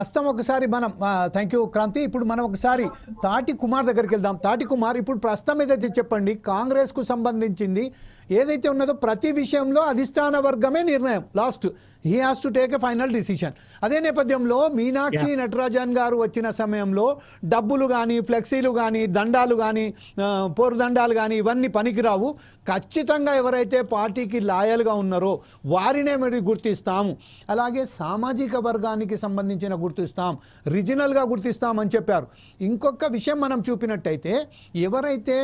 ప్రస్తుతం ఒకసారి మనం థ్యాంక్ యూ క్రాంతి. ఇప్పుడు మనం ఒకసారి తాటి కుమార్ దగ్గరికి వెళ్దాం. తాటి కుమార్, ఇప్పుడు ప్రస్తుతం ఏదైతే చెప్పండి, కాంగ్రెస్కు సంబంధించింది ఏదైతే ఉన్నదో ప్రతి విషయంలో అధిష్టాన వర్గమే నిర్ణయం. Last he has to take a final decision. అదే నేపథ్యంలో మీనాక్షి నటరాజన్ గారు వచ్చిన సమయంలో డబ్బులు కానీ, ఫ్లెక్సీలు కానీ, దండాలు కానీ, పోరు దండాలు కానీ ఇవన్నీ పనికిరావు. ఖచ్చితంగా ఎవరైతే పార్టీకి లాయల్గా ఉన్నారో వారినే మరి గుర్తిస్తాము, అలాగే సామాజిక వర్గానికి సంబంధించిన గుర్తిస్తాం, రీజనల్గా గుర్తిస్తామని చెప్పారు. ఇంకొక విషయం మనం చూపినట్టయితే ఎవరైతే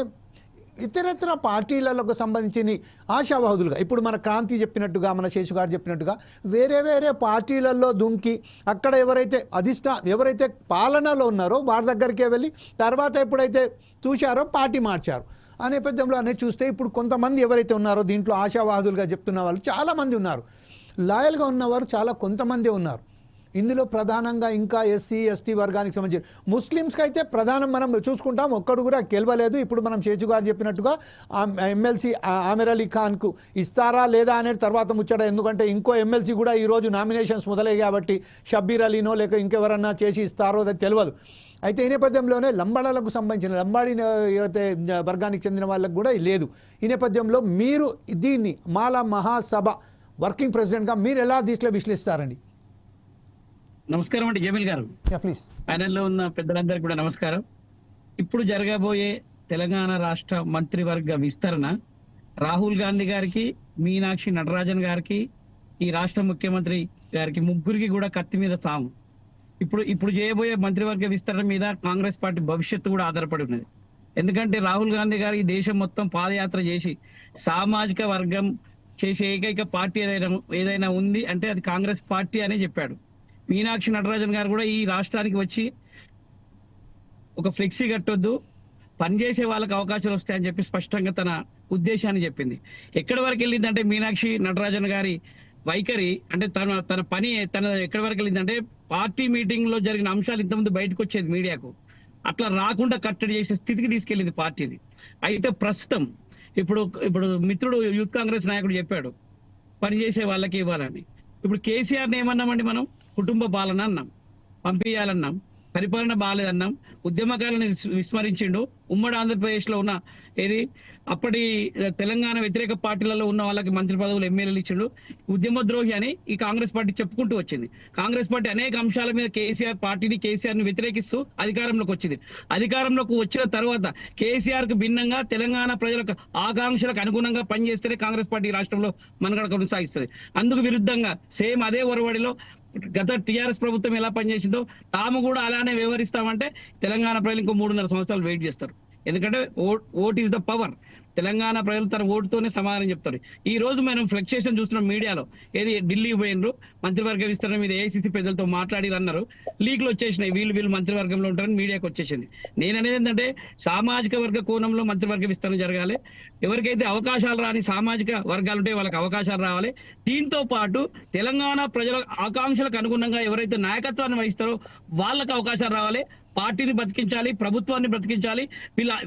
ఇతరత్ర పార్టీలకు సంబంధించిన ఆశావాహులుగా, ఇప్పుడు మన క్రాంతి చెప్పినట్టుగా, మన శేషు గారు చెప్పినట్టుగా వేరే వేరే పార్టీలలో దుంకి అక్కడ ఎవరైతే పాలనలో ఉన్నారో వారి దగ్గరికే వెళ్ళి తర్వాత ఎప్పుడైతే చూశారో పార్టీ మార్చారు. ఆ నేపథ్యంలో అనేది చూస్తే ఇప్పుడు కొంతమంది ఎవరైతే ఉన్నారో దీంట్లో ఆశావాహులుగా చెప్తున్న వాళ్ళు చాలామంది ఉన్నారు, లాయల్గా ఉన్నవారు చాలా కొంతమంది ఉన్నారు. ఇందులో ప్రధానంగా ఇంకా ఎస్సీ ఎస్టీ వర్గానికి సంబంధించి ముస్లిమ్స్కి అయితే ప్రధానం మనం చూసుకుంటాం, ఒక్కడు కూడా గెలవలేదు. ఇప్పుడు మనం శేషు గారు చెప్పినట్టుగా ఎమ్మెల్సీ ఆమిర్ అలీ ఖాన్కు ఇస్తారా లేదా అనేది తర్వాత ముచ్చట. ఎందుకంటే ఇంకో ఎమ్మెల్సీ కూడా ఈరోజు నామినేషన్స్ మొదలయ్యాయి కాబట్టి షబ్బీర్ అలీనో లేక ఇంకెవరన్నా చేసి ఇస్తారో అది తెలియదు. అయితే ఈ నేపథ్యంలోనే లంబాడాలకు సంబంధించిన లంబాడి ఏదైతే వర్గానికి చెందిన వాళ్ళకు కూడా లేదు. ఈ నేపథ్యంలో మీరు దీన్ని మాలా మహాసభ వర్కింగ్ ప్రెసిడెంట్గా మీరు ఎలా దీంట్లో విశ్లేషిస్తారండి? నమస్కారం అండి జమీల్ గారు, ప్లీజ్. ప్యానెల్లో ఉన్న పెద్దలందరికీ కూడా నమస్కారం. ఇప్పుడు జరగబోయే తెలంగాణ రాష్ట్ర మంత్రివర్గ విస్తరణ రాహుల్ గాంధీ గారికి, మీనాక్షి నటరాజన్ గారికి, ఈ రాష్ట్ర ముఖ్యమంత్రి గారికి ముగ్గురికి కూడా కత్తి మీద సాము. ఇప్పుడు చేయబోయే మంత్రివర్గ విస్తరణ మీద కాంగ్రెస్ పార్టీ భవిష్యత్తు కూడా ఆధారపడి ఉన్నది. ఎందుకంటే రాహుల్ గాంధీ గారు ఈ దేశం మొత్తం పాదయాత్ర చేసి సామాజిక వర్గం చేసే ఏకైక పార్టీ ఏదైనా ఉంది అంటే అది కాంగ్రెస్ పార్టీ అనే చెప్పాడు. మీనాక్షి నటరాజన్ గారు కూడా ఈ రాష్ట్రానికి వచ్చి ఒక ఫ్లెక్సీ కట్టొద్దు, పనిచేసే వాళ్ళకి అవకాశాలు వస్తాయని చెప్పి స్పష్టంగా తన ఉద్దేశాన్ని చెప్పింది. ఎక్కడి వరకు వెళ్ళిందంటే మీనాక్షి నటరాజన్ గారి వైఖరి అంటే తన పని ఎక్కడి వరకు వెళ్ళిందంటే పార్టీ మీటింగ్ లో జరిగిన అంశాలు ఇంతకుముందు బయటకు వచ్చేది మీడియాకు, అట్లా రాకుండా కట్టడి చేసే స్థితికి తీసుకెళ్లింది పార్టీని. అయితే ప్రస్తుతం ఇప్పుడు మిత్రుడు యూత్ కాంగ్రెస్ నాయకుడు చెప్పాడు పనిచేసే వాళ్ళకి ఇవ్వాలని. ఇప్పుడు కేసీఆర్ని ఏమన్నామండి మనం? కుటుంబ పాలన అన్నాం, పంపించాలన్నాం, పరిపాలన బాగాలేదన్నాం, ఉద్యమకాలను విస్మరించిండు. ఉమ్మడి ఆంధ్రప్రదేశ్లో ఉన్న అప్పటి తెలంగాణ వ్యతిరేక పార్టీలలో ఉన్న వాళ్ళకి మంత్రి పదవులు ఎమ్మెల్యేలు ఇచ్చిండు. ఉద్యమద్రోహి అని ఈ కాంగ్రెస్ పార్టీ చెప్పుకుంటూ వచ్చింది. కాంగ్రెస్ పార్టీ అనేక అంశాల మీద కేసీఆర్ని వ్యతిరేకిస్తూ అధికారంలోకి వచ్చింది. అధికారంలోకి వచ్చిన తర్వాత కేసీఆర్కు భిన్నంగా తెలంగాణ ప్రజలకు ఆకాంక్షలకు అనుగుణంగా పనిచేస్తేనే కాంగ్రెస్ పార్టీ రాష్ట్రంలో మనుగడ కొనసాగిస్తుంది. అందుకు విరుద్ధంగా సేమ్ అదే ఒరవడిలో గత టీఆర్ఎస్ ప్రభుత్వం ఎలా పనిచేసిందో తాము కూడా అలానే వ్యవహరిస్తామంటే తెలంగాణ ప్రజలు ఇంకో 3.5 సంవత్సరాలు వెయిట్ చేస్తారు. ఎందుకంటే vote is the power. Telangana ప్రజలు తన ఓటుతోనే సమాధానం చెప్తారు. ఈ రోజు మనం ఫ్లక్చుయేషన్ చూస్తున్నాం మీడియాలో. ఢిల్లీ పోయినరు, మంత్రివర్గ విస్తరణ మీద ఏఐసీసీ పెద్దలతో మాట్లాడి అన్నారు, లీక్లు వచ్చేసినాయి, వీళ్ళు మంత్రివర్గంలో ఉంటారని మీడియాకి వచ్చేసింది. నేను అనేది ఏంటంటే సామాజిక వర్గ కోణంలో మంత్రివర్గ విస్తరణ జరగాలి. ఎవరికైతే అవకాశాలు రాని సామాజిక వర్గాలు ఉంటే వాళ్ళకి అవకాశాలు రావాలి. దీంతో పాటు తెలంగాణ ప్రజల ఆకాంక్షలకు అనుగుణంగా ఎవరైతే నాయకత్వాన్ని వహిస్తారో వాళ్ళకి అవకాశాలు రావాలి. పార్టీని బతికించాలి, ప్రభుత్వాన్ని బ్రతికించాలి.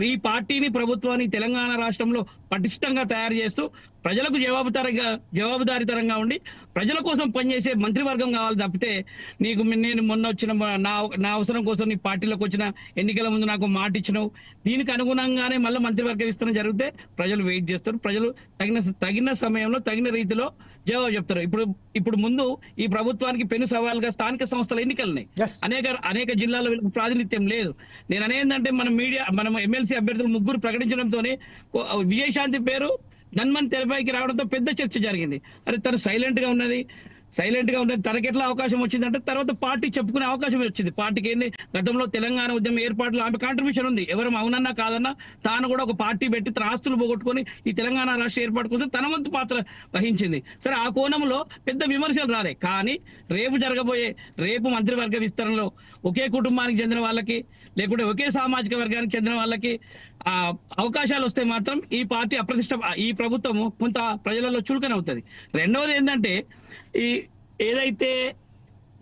ఈ పార్టీని ప్రభుత్వాన్ని తెలంగాణ రాష్ట్రంలో పటిష్టంగా తయారు చేస్తూ ప్రజలకు జవాబుదారీతరంగా ఉండి ప్రజల కోసం పనిచేసే మంత్రివర్గం కావాలి తప్పితే నేను మొన్న వచ్చిన నా అవసరం కోసం నీ పార్టీలోకి వచ్చిన ఎన్నికల ముందు నాకు మాట ఇచ్చినావు, దీనికి అనుగుణంగానే మళ్ళీ మంత్రివర్గ విస్తరణ జరిగితే ప్రజలు వెయిట్ చేస్తారు. ప్రజలు తగిన సమయంలో తగిన రీతిలో జవాబు చెప్తారు. ఇప్పుడు ముందు ఈ ప్రభుత్వానికి పెను సవాల్గా స్థానిక సంస్థల ఎన్నికలున్నాయి. అనేక జిల్లాల్లో వీళ్ళకి ప్రాతినిధ్యం లేదు. నేను అనేందంటే మనం ఎమ్మెల్సీ అభ్యర్థులు 3 ప్రకటించడంతోనే విజయశాంతి పేరు గన్మన్ తెరపైకి రావడంతో పెద్ద చర్చ జరిగింది. అరే తను సైలెంట్ గా ఉన్నది, తనకి ఎట్లా అవకాశం వచ్చిందంటే తర్వాత పార్టీ చెప్పుకునే అవకాశం వచ్చింది. పార్టీకి ఏంది, గతంలో తెలంగాణ ఉద్యమ ఏర్పాట్లు ఆమె కాంట్రిబ్యూషన్ ఉంది. ఎవరు అవునన్నా కాదన్నా తాను కూడా ఒక పార్టీ పెట్టి తన ఆస్తులు పోగొట్టుకొని ఈ తెలంగాణ రాష్ట్ర ఏర్పాటు కోసం తన వంతు పాత్ర వహించింది. సరే ఆ కోణంలో పెద్ద విమర్శలు రాలే. కానీ రేపు మంత్రివర్గ విస్తరణలో ఒకే కుటుంబానికి చెందిన వాళ్ళకి లేకుంటే ఒకే సామాజిక వర్గానికి చెందిన వాళ్ళకి అవకాశాలు వస్తే మాత్రం ఈ పార్టీ ఈ ప్రభుత్వము కొంత ప్రజలలో చులకనవుతుంది. రెండవది ఏంటంటే ఏదైతే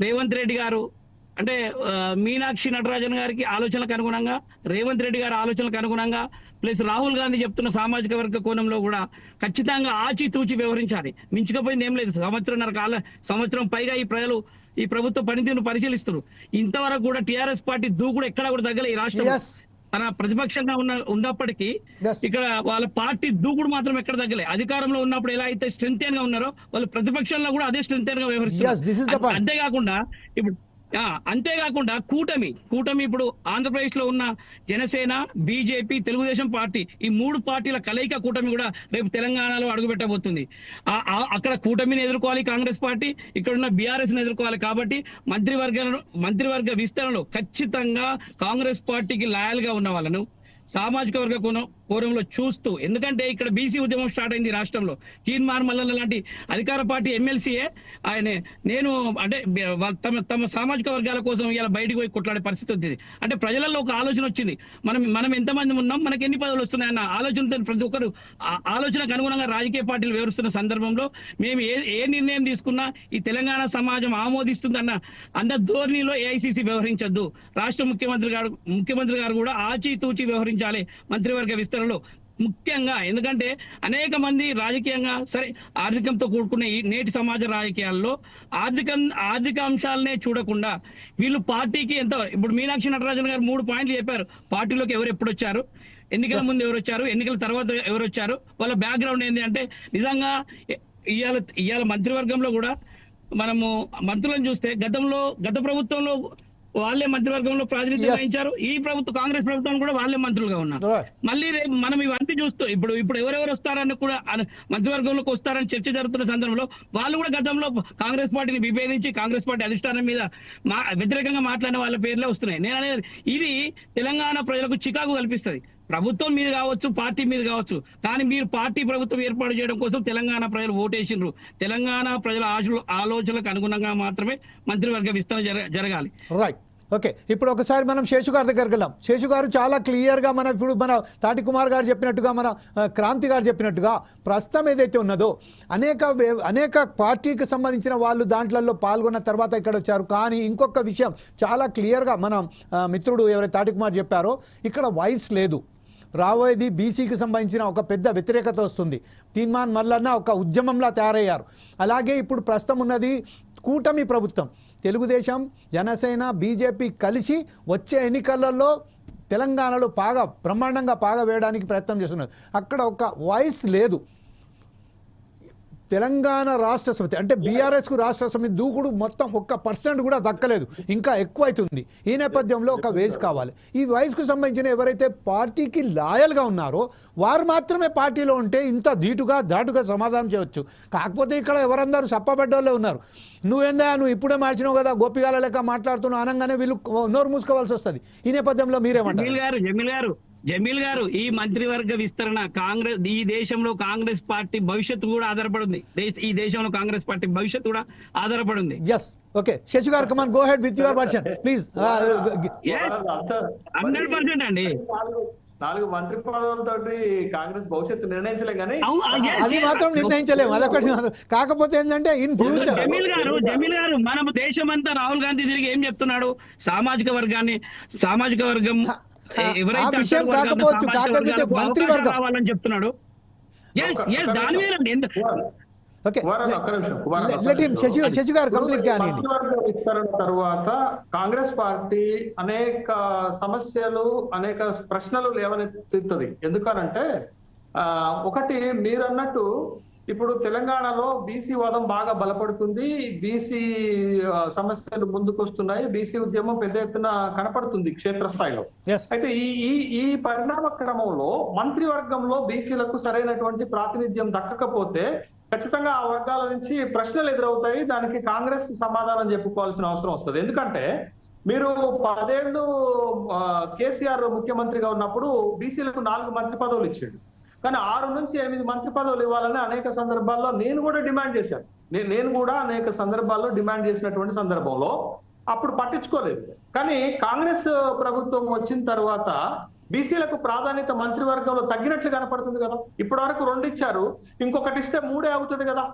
రేవంత్ రెడ్డి గారు అంటే మీనాక్షి నటరాజన్ గారికి ఆలోచనలకు అనుగుణంగా, రేవంత్ రెడ్డి గారి ఆలోచనలకు అనుగుణంగా, ప్లస్ రాహుల్ గాంధీ చెప్తున్న సామాజిక వర్గ కోణంలో కూడా ఖచ్చితంగా ఆచితూచి వ్యవహరించాలి. మించుకపోయింది ఏం లేదు. సంవత్సరం పైగా ఈ ప్రజలు ఈ ప్రభుత్వ పనితీరును పరిశీలిస్తారు. ఇంతవరకు కూడా టీఆర్ఎస్ పార్టీ దూకుడు ఎక్కడ కూడా తగ్గలే ఈ రాష్ట్రం. Yes. తన ప్రతిపక్షంగా ఉన్నప్పటికీ Yes. ఇక్కడ వాళ్ళ పార్టీ దూకుడు మాత్రం ఎక్కడ తగ్గలే. అధికారంలో ఉన్నప్పుడు ఎలా అయితే స్ట్రెంత్ గా ఉన్నారో వాళ్ళు ప్రతిపక్షంలో కూడా అదే స్ట్రెంత్ గా Yes, this is the వ్యవహరిస్తారు. point. అంతేకాకుండా ఇప్పుడు అంతేకాకుండా కూటమి ఇప్పుడు ఆంధ్రప్రదేశ్ లో ఉన్న జనసేన, బీజేపీ, తెలుగుదేశం పార్టీ, ఈ 3 పార్టీల కలయిక కూటమి కూడా రేపు తెలంగాణలో అడుగుపెట్టబోతుంది. అక్కడ కూటమిని ఎదుర్కోవాలి కాంగ్రెస్ పార్టీ, ఇక్కడ ఉన్న బీఆర్ఎస్ ని ఎదుర్కోవాలి. కాబట్టి మంత్రివర్గ విస్తరణలో ఖచ్చితంగా కాంగ్రెస్ పార్టీకి లాయల్ గా ఉన్న వాళ్ళను సామాజిక వర్గ కోణంలో చూస్తూ, ఎందుకంటే ఇక్కడ బీసీ ఉద్యమం స్టార్ట్ అయింది రాష్ట్రంలో. తీన్మార్ మల్లన్న లాంటి అధికార పార్టీ ఎమ్మెల్సీయే ఆయన నేను అంటే తమ సామాజిక వర్గాల కోసం ఇలా బయటకు పోయి కొట్లాడే పరిస్థితి వచ్చింది. అంటే ప్రజలలో ఒక ఆలోచన వచ్చింది, మనం ఎంతమంది ఉన్నాం, మనకి ఎన్ని పదవులు వస్తున్నాయన్న ఆలోచనతో ప్రతి ఒక్కరు ఆలోచనకు అనుగుణంగా రాజకీయ పార్టీలు వివరిస్తున్న సందర్భంలో మేము ఏ నిర్ణయం తీసుకున్నా ఈ తెలంగాణ సమాజం ఆమోదిస్తుందన్న ధోరణిలో ఏఐసిసి వ్యవహరించద్దు. రాష్ట్ర ముఖ్యమంత్రి గారు కూడా ఆచితూచి వ్యవహరించాలి మంత్రివర్గ విస్తరణలో ముఖ్యంగా. ఎందుకంటే అనేక మంది రాజకీయంగా సరే ఆర్థికంతో కూడుకున్న ఈ నేటి సమాజ రాజకీయాల్లో ఆర్థిక అంశాలనే చూడకుండా వీళ్ళు పార్టీకి ఎంత, ఇప్పుడు మీనాక్షి నటరాజన్ గారు 3 పాయింట్లు చెప్పారు. పార్టీలోకి ఎవరు ఎప్పుడు వచ్చారు, ఎన్నికల ముందు ఎవరు వచ్చారు, ఎన్నికల తర్వాత ఎవరు వచ్చారు, వాళ్ళ బ్యాక్గ్రౌండ్ ఏంటి అంటే నిజంగా ఇవాళ మంత్రివర్గంలో కూడా మనము మంత్రులను చూస్తే గత ప్రభుత్వంలో వాళ్ళే మంత్రివర్గంలో ప్రాతినిధ్యం వహించారు. ఈ ప్రభుత్వం కాంగ్రెస్ ప్రభుత్వం కూడా వాళ్ళే మంత్రులుగా ఉన్నారు. మళ్ళీ రేపు మనం ఇవన్నీ చూస్తూ ఇప్పుడు ఎవరెవరు వస్తారని కూడా మంత్రివర్గంలోకి వస్తారని చర్చ జరుగుతున్న సందర్భంలో వాళ్ళు కూడా గతంలో కాంగ్రెస్ పార్టీని విభేదించి కాంగ్రెస్ పార్టీ అధిష్టానం మీద వ్యతిరేకంగా మాట్లాడిన వాళ్ళ పేర్లే వస్తున్నాయి. నేను అనేది ఇది తెలంగాణ ప్రజలకు చికాకు కల్పిస్తుంది. ప్రభుత్వం మీద కావచ్చు, పార్టీ మీద కావచ్చు, కానీ మీరు పార్టీ ప్రభుత్వం ఏర్పాటు చేయడం కోసం తెలంగాణ ప్రజలు ఓటేసిండ్రు. తెలంగాణ ప్రజల ఆలోచనలకు అనుగుణంగా మాత్రమే మంత్రివర్గ విస్తరణ జరగాలి. Right, okay. ఇప్పుడు ఒకసారి మనం శేషు గారి దగ్గరికి వెళ్దాం. శేషు గారు చాలా క్లియర్గా ఇప్పుడు మన తాటి కుమార్ గారు చెప్పినట్టుగా, మన క్రాంతి గారు చెప్పినట్టుగా ప్రస్తుతం ఏదైతే ఉన్నదో అనేక పార్టీకి సంబంధించిన వాళ్ళు దాంట్లో పాల్గొన్న తర్వాత ఇక్కడ వచ్చారు. కానీ ఇంకొక విషయం చాలా క్లియర్గా మన మిత్రుడు ఎవరైతే తాటి కుమార్ చెప్పారో, ఇక్కడ వాయిస్ లేదు. రాబోయేది బీసీకి సంబంధించిన ఒక పెద్ద వ్యతిరేకత వస్తుంది. తీన్మాన్ మల్లన్న ఒక ఉద్యమంలా తయారయ్యారు. అలాగే ఇప్పుడు ప్రస్తుతం ఉన్నది కూటమి ప్రభుత్వం, తెలుగుదేశం, జనసేన, బీజేపీ కలిసి వచ్చే ఎన్నికలలో తెలంగాణలో బ్రహ్మాండంగా వేయడానికి ప్రయత్నం చేస్తున్నారు. అక్కడ ఒక వాయిస్ లేదు. తెలంగాణ రాష్ట్ర సమితి అంటే బీఆర్ఎస్కు రాష్ట్ర సమితి దూకుడు మొత్తం 1% కూడా దక్కలేదు, ఇంకా ఎక్కువ అవుతుంది. ఈ నేపథ్యంలో ఒక వేస్ కావాలి. ఈ వయసుకు సంబంధించిన ఎవరైతే పార్టీకి లాయల్గా ఉన్నారో వారు మాత్రమే పార్టీలో ఉంటే ఇంత ధాటుగా సమాధానం చేయవచ్చు. కాకపోతే ఇక్కడ ఎవరందరూ సప్పబడ్డోళ్ళే ఉన్నారు. నువ్వు ఇప్పుడే మార్చినావు కదా, గోపిగాల లెక్క మాట్లాడుతున్నావు అనగానే వీళ్ళు నోరు మూసుకోవాల్సి వస్తుంది. ఈ నేపథ్యంలో మీరేమంటారు? జమీల్ గారు, ఈ మంత్రివర్గ విస్తరణ ఈ దేశంలో కాంగ్రెస్ పార్టీ భవిష్యత్తు కూడా ఆధారపడింది. ఈ దేశంలో కాంగ్రెస్ పార్టీ భవిష్యత్తు కూడా ఆధారపడింది. yes, okay. శశి గారు, come on, go ahead with your version, please. 100% అండి. 4 మంత్రి పదవులతోటి కాంగ్రెస్ భవిష్యత్తు నిర్ణయించలే కానీ అది మాత్రం నిర్ణయించలేము. అదొకటి మాత్రం. కాకపోతే ఏంటంటే ఇన్ ఫ్యూచర్ జమీల్ గారు మన దేశమంతా రాహుల్ గాంధీ తిరిగి ఏం చెప్తున్నాడు, సామాజిక వర్గం ఎవరైతే కాకపోవచ్చు, కాకపోతే మంత్రివర్గం కావాలని చెప్తున్నాడు. దాని మీద శశి గారు కంప్లీట్ కానివ్వండి. విస్తరణ తర్వాత కాంగ్రెస్ పార్టీ అనేక సమస్యలు, అనేక ప్రశ్నలు లేవనెత్తుతుంది. ఎందుకనంటే ఒకటి మీరు అన్నట్టు ఇప్పుడు తెలంగాణలో బీసీ వాదం బాగా బలపడుతుంది, బీసీ సమస్యలు ముందుకొస్తున్నాయి, బీసీ ఉద్యమం పెద్ద ఎత్తున కనపడుతుంది క్షేత్రస్థాయిలో. అయితే ఈ పరిణామ క్రమంలో మంత్రివర్గంలో బీసీలకు సరైనటువంటి ప్రాతినిధ్యం దక్కకపోతే ఖచ్చితంగా ఆ వర్గాల నుంచి ప్రశ్నలు ఎదురవుతాయి. దానికి కాంగ్రెస్ సమాధానం చెప్పుకోవాల్సిన అవసరం వస్తుంది. ఎందుకంటే మీరు 10 ఏళ్ళు కేసీఆర్ ముఖ్యమంత్రిగా ఉన్నప్పుడు బీసీలకు 4 మంత్రి పదవులు ఇచ్చాడు. కానీ 6 నుంచి 8 మంత్రి పదవులు ఇవ్వాలని అనేక సందర్భాల్లో నేను కూడా డిమాండ్ చేశాను. నేను కూడా అనేక సందర్భాల్లో డిమాండ్ చేసినటువంటి సందర్భంలో అప్పుడు పట్టించుకోలేదు. కానీ కాంగ్రెస్ ప్రభుత్వం వచ్చిన తర్వాత బీసీలకు ప్రాధాన్యత మంత్రివర్గంలో తగ్గినట్లు కనపడుతుంది కదా. ఇప్పటి వరకు 2 ఇచ్చారు, ఇంకొకటి ఇస్తే 3 అవుతుంది కదా.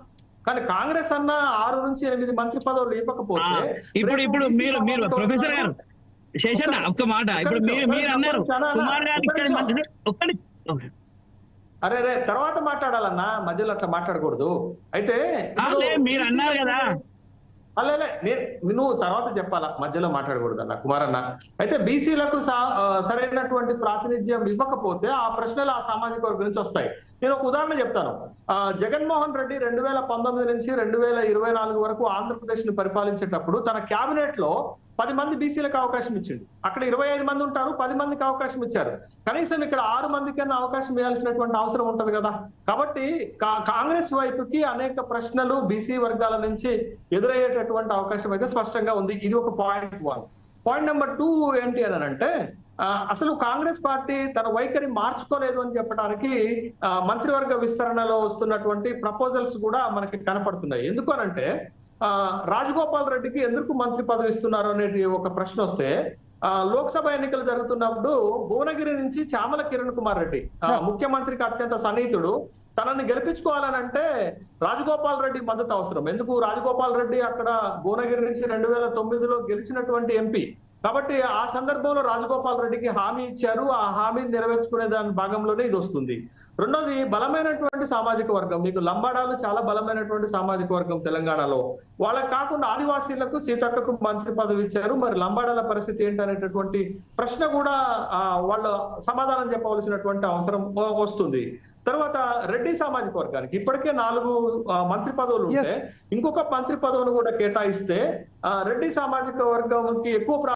కానీ కాంగ్రెస్ అన్న 6 నుంచి 8 మంత్రి పదవులు ఇవ్వకపోతే ఇప్పుడు మీరు ప్రొఫెసర్ గారు శేషన్న ఒక్క మాట, ఇప్పుడు మీరు అన్నారు కుమార్ గారు అరే తర్వాత మాట్లాడాలన్నా, మధ్యలో అట్లా మాట్లాడకూడదు. అయితే మీరు అన్నారు కదా, అల్లే నువ్వు తర్వాత చెప్పాలా, మధ్యలో మాట్లాడకూడదు అన్న కుమారన్న. అయితే బీసీలకు సరైనటువంటి ప్రాతినిధ్యం ఇవ్వకపోతే ఆ ప్రశ్నలు ఆ సామాజిక వర్గం నుంచి వస్తాయి. నేను ఒక ఉదాహరణ చెప్తాను. జగన్మోహన్ రెడ్డి 2019 నుంచి 2024 వరకు ఆంధ్రప్రదేశ్ ని పరిపాలించేటప్పుడు తన క్యాబినెట్ లో 10 మంది బీసీలకు అవకాశం ఇచ్చిండు. అక్కడ 25 మంది ఉంటారు, 10 మందికి అవకాశం ఇచ్చారు. కనీసం ఇక్కడ 6 మందికన్నా అవకాశం ఇవ్వాల్సినటువంటి అవసరం ఉంటది కదా. కాబట్టి కాంగ్రెస్ వైపుకి అనేక ప్రశ్నలు బీసీ వర్గాల నుంచి ఎదురయ్యేటటువంటి అవకాశం అయితే స్పష్టంగా ఉంది. ఇది ఒక పాయింట్ 1. పాయింట్ నెంబర్ 2 ఏంటి అని అంటే, అసలు కాంగ్రెస్ పార్టీ తన వైఖరి మార్చుకోలేదు అని చెప్పడానికి మంత్రివర్గ విస్తరణలో వస్తున్నటువంటి ప్రపోజల్స్ కూడా మనకి కనపడుతున్నాయి. ఎందుకు అనంటే, రాజగోపాల్ రెడ్డికి ఎందుకు మంత్రి పదవి ఇస్తున్నారు అనేది ఒక ప్రశ్న వస్తే, లోక్సభ ఎన్నికలు జరుగుతున్నప్పుడు భువనగిరి నుంచి చామల కిరణ్ కుమార్ రెడ్డి ముఖ్యమంత్రికి అత్యంత సన్నిహితుడు, తనని గెలిపించుకోవాలనంటే రాజగోపాల్ రెడ్డి మద్దతు అవసరం. ఎందుకు? రాజగోపాల్ రెడ్డి అక్కడ భువనగిరి నుంచి 2009లో గెలిచినటువంటి ఎంపీ. కాబట్టి ఆ సందర్భంలో రాజగోపాల్ రెడ్డికి హామీ ఇచ్చారు. ఆ హామీని నెరవేర్చుకునే దాని భాగంలోనే ఇది వస్తుంది. రెండోది, బలమైనటువంటి సామాజిక వర్గం. మీకు లంబాడాలు చాలా బలమైనటువంటి సామాజిక వర్గం తెలంగాణలో. వాళ్ళకి కాకుండా ఆదివాసీలకు సీతక్కకు మంత్రి పదవి ఇచ్చారు. మరి లంబాడాల పరిస్థితి ఏంటనేటటువంటి ప్రశ్న కూడా వాళ్ళు సమాధానం చెప్పవలసినటువంటి అవసరం వస్తుంది. తర్వాత రెడ్డి సామాజిక వర్గానికి ఇప్పటికే 4 మంత్రి పదవులు ఉంటే ఇంకొక మంత్రి పదవిని కూడా కేటాయిస్తే రెడ్డి సామాజిక వర్గంకి ఎక్కువ